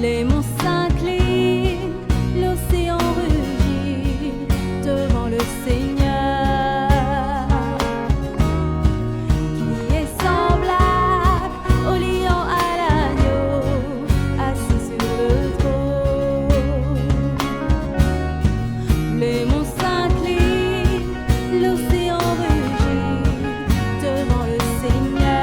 Les monts s'inclinent, l'océan rugit devant le Seigneur, qui est semblable au lion à l'agneau, assis sur le trône. Les monts s'inclinent, l'océan rugit devant le Seigneur.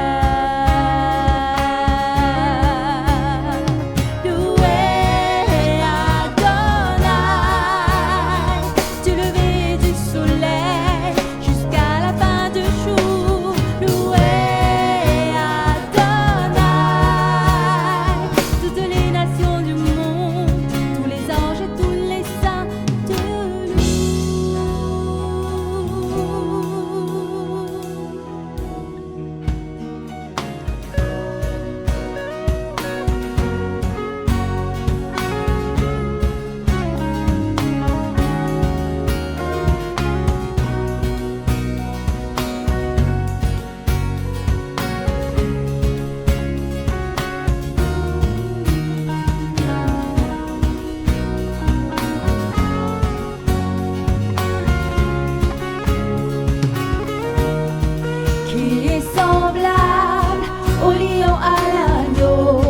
Semblable au lion à l'agneau,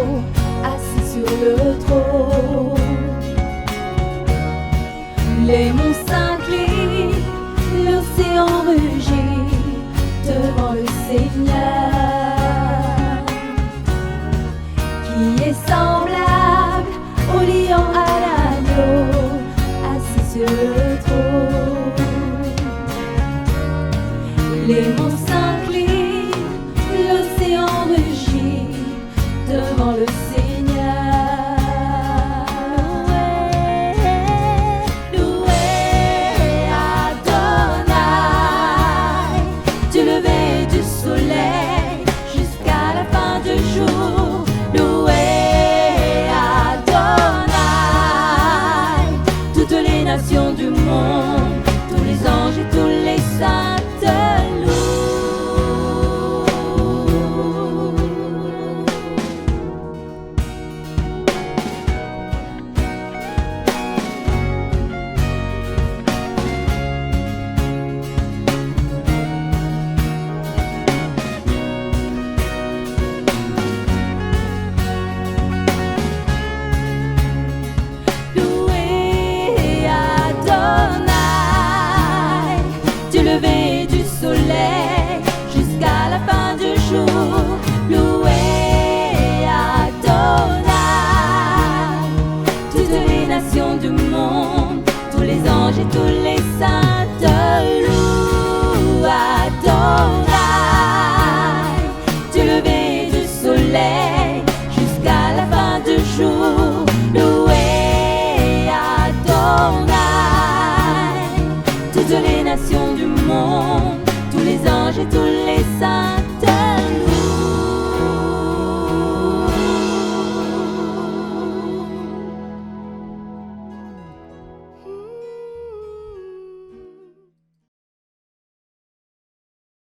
assis sur le trône. Les monts s'inclinent, l'océan rugit devant le Seigneur, qui est semblable au lion à l'agneau, assis sur le trône. Les monts s'inclinent, l'océan rugit devant le Seigneur. Loué Adonai, du lever du soleil jusqu'à la fin du jour. Loué Adonai, toutes les nations du monde, tous les anges et tous les saints te louent. Lever du soleil jusqu'à la fin du jour. Loué Adonai, toutes les nations du monde, tous les anges et tous les saints te louent. Adonai, du lever du soleil jusqu'à la fin du jour. Loué Adonai, toutes les nations du monde, tous les anges et tous les